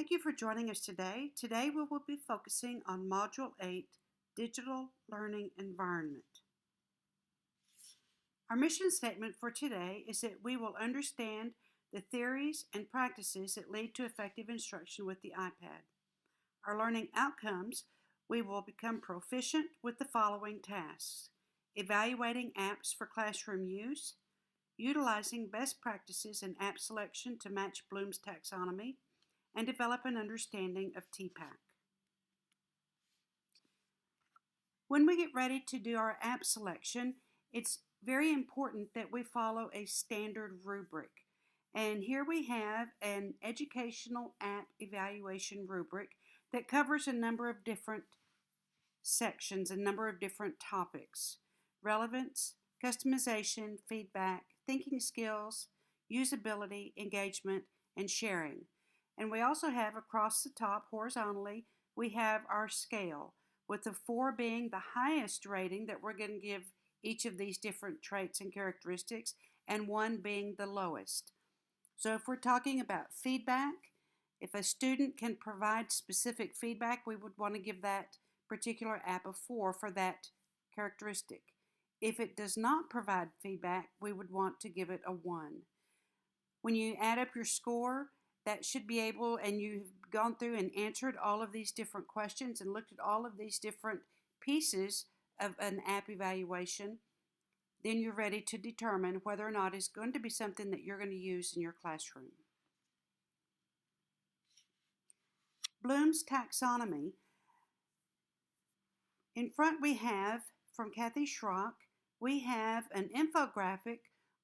Thank you for joining us today. Today we will be focusing on Module 8, Digital Learning Environment. Our mission statement for today is that we will understand the theories and practices that lead to effective instruction with the iPad. Our learning outcomes, we will become proficient with the following tasks: evaluating apps for classroom use, utilizing best practices in app selection to match Bloom's taxonomy, and develop an understanding of TPACK. When we get ready to do our app selection, it's very important that we follow a standard rubric. And here we have an educational app evaluation rubric that covers a number of different sections, a number of different topics: relevance, customization, feedback, thinking skills, usability, engagement, and sharing. And we also have across the top, horizontally, we have our scale, with the 4 being the highest rating that we're going to give each of these different traits and characteristics, and 1 being the lowest. So if we're talking about feedback, if a student can provide specific feedback, we would want to give that particular app a 4 for that characteristic. If it does not provide feedback, we would want to give it a 1. When you add up your score, that should be able, and you've gone through and answered all of these different questions and looked at all of these different pieces of an app evaluation, then you're ready to determine whether or not it's going to be something that you're going to use in your classroom. Bloom's taxonomy. In front we have, from Kathy Schrock, we have an infographic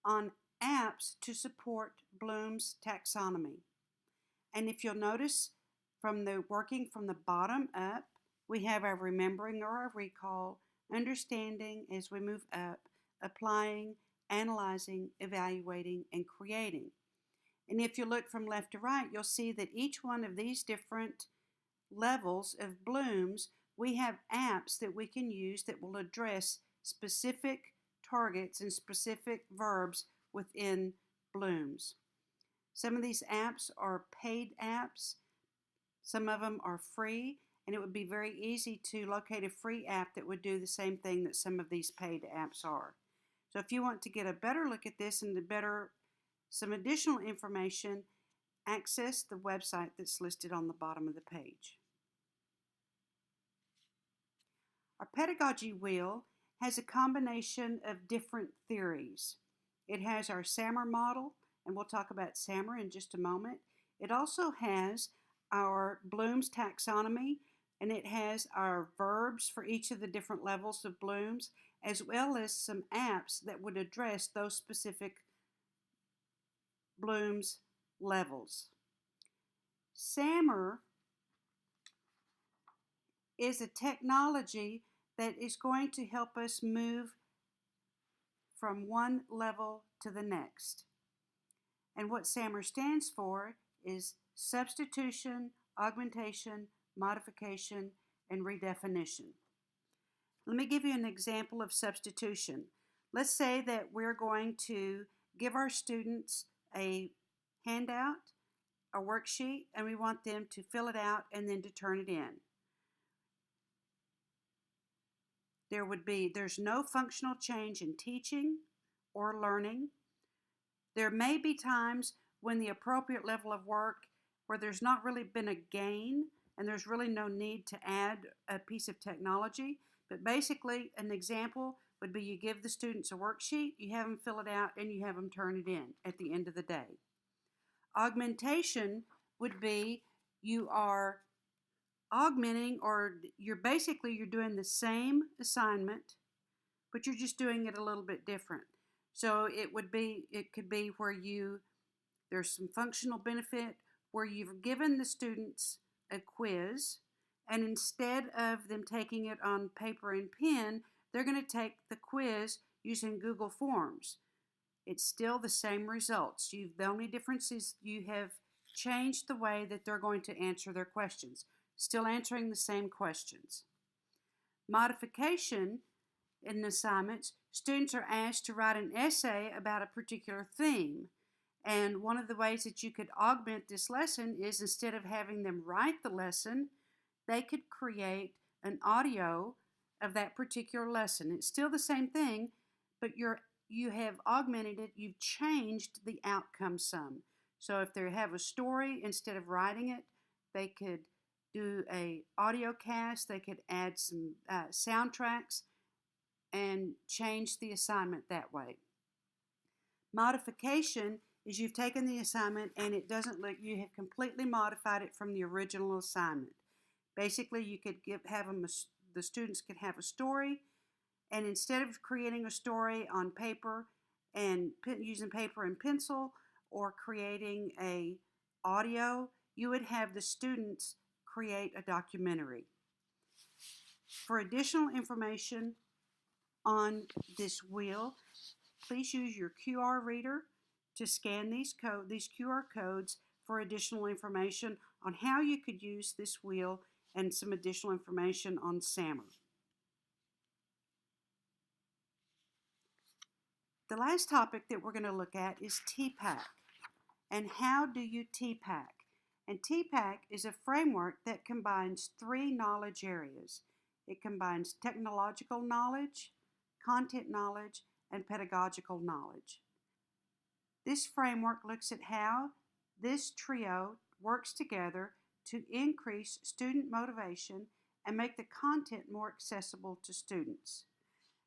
on apps to support Bloom's taxonomy. And if you'll notice, working from the bottom up, we have our remembering or our recall, understanding as we move up, applying, analyzing, evaluating, and creating. And if you look from left to right, you'll see that each one of these different levels of Bloom's, we have apps that we can use that will address specific targets and specific verbs within Bloom's. Some of these apps are paid apps, some of them are free, and it would be very easy to locate a free app that would do the same thing that some of these paid apps are. So if you want to get a better look at this and some additional information, access the website that's listed on the bottom of the page. Our pedagogy wheel has a combination of different theories. It has our SAMR model, and we'll talk about SAMR in just a moment. It also has our Bloom's taxonomy, and it has our verbs for each of the different levels of Bloom's, as well as some apps that would address those specific Bloom's levels. SAMR is a technology that is going to help us move from one level to the next. And what SAMR stands for is substitution, augmentation, modification, and redefinition. Let me give you an example of substitution. Let's say that we're going to give our students a handout, a worksheet, and we want them to fill it out and then to turn it in. There's no functional change in teaching or learning. There may be times when the appropriate level of work where there's not really been a gain and there's really no need to add a piece of technology. But basically, an example would be you give the students a worksheet, you have them fill it out, and you have them turn it in at the end of the day. Augmentation would be you are augmenting, or you're doing the same assignment, but you're just doing it a little bit different. So it could be where there's some functional benefit where you've given the students a quiz, and instead of them taking it on paper and pen, they're going to take the quiz using Google Forms. It's still the same results. The only difference is you have changed the way that they're going to answer their questions. Still answering the same questions. Modification in assignments, students are asked to write an essay about a particular theme. And one of the ways that you could augment this lesson is instead of having them write the lesson, they could create an audio of that particular lesson. It's still the same thing, but you have augmented it, you've changed the outcome some. So if they have a story, instead of writing it, they could do a audio cast, they could add some soundtracks and change the assignment that way. Modification is you've taken the assignment and it doesn't look, you have completely modified it from the original assignment. Basically, you could the students could have a story, and instead of creating a story on paper and using paper and pencil or creating a audio, you would have the students create a documentary. For additional information on this wheel, please use your QR reader to scan these QR codes for additional information on how you could use this wheel and some additional information on SAMR. The last topic that we're going to look at is TPACK. And how do you TPACK? And TPACK is a framework that combines 3 knowledge areas. It combines technological knowledge, content knowledge, and pedagogical knowledge. This framework looks at how this trio works together to increase student motivation and make the content more accessible to students.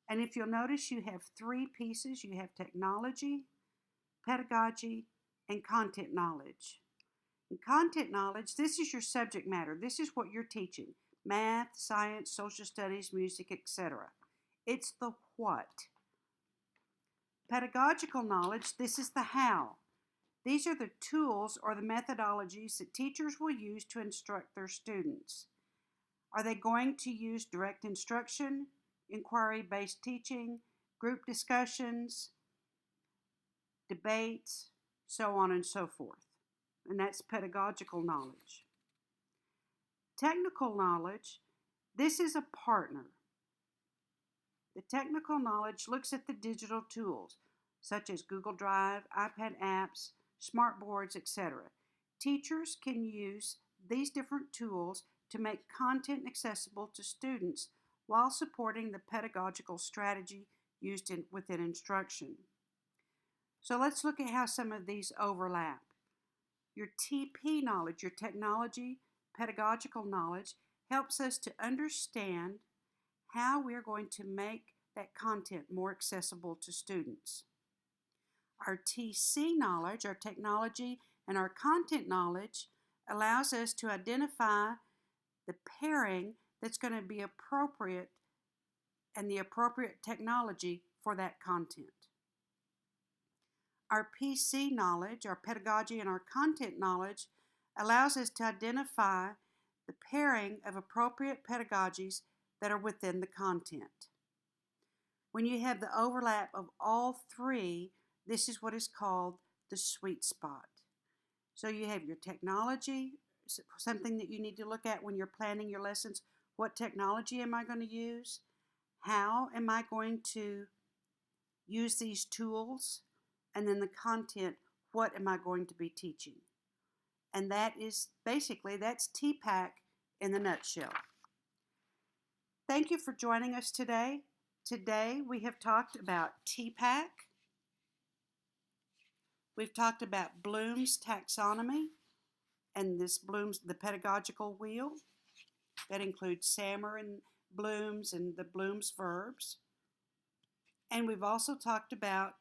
And if you'll notice, you have 3 pieces. You have technology, pedagogy, and content knowledge. In content knowledge, this is your subject matter. This is what you're teaching: math, science, social studies, music, etc. It's the what. Pedagogical knowledge, this is the how. These are the tools or the methodologies that teachers will use to instruct their students. Are they going to use direct instruction, inquiry-based teaching, group discussions, debates, so on and so forth? And that's pedagogical knowledge. Technical knowledge, this is a partner. The technical knowledge looks at the digital tools, such as Google Drive, iPad apps, smart boards, etc. Teachers can use these different tools to make content accessible to students while supporting the pedagogical strategy used within instruction. So let's look at how some of these overlap. Your TP knowledge, your technology, pedagogical knowledge, helps us to understand how we're going to make that content more accessible to students. Our TC knowledge, our technology and our content knowledge, allows us to identify the pairing that's going to be appropriate and the appropriate technology for that content. Our PC knowledge, our pedagogy and our content knowledge, allows us to identify the pairing of appropriate pedagogies that are within the content. When you have the overlap of all 3, this is what is called the sweet spot. So you have your technology, something that you need to look at when you're planning your lessons. What technology am I going to use? How am I going to use these tools? And then the content, what am I going to be teaching? And that is basically, that's TPACK in the nutshell. Thank you for joining us today. Today we have talked about TPACK. We've talked about Bloom's taxonomy and the pedagogical wheel. That includes SAMR and Bloom's and the Bloom's verbs. And we've also talked about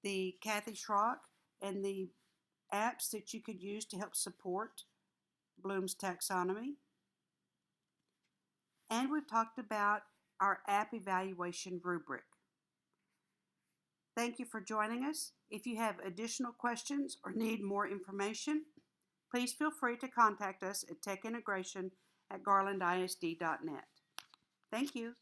the Kathy Schrock and the apps that you could use to help support Bloom's taxonomy. And we've talked about our app evaluation rubric. Thank you for joining us. If you have additional questions or need more information, please feel free to contact us at techintegration@garlandisd.net. Thank you.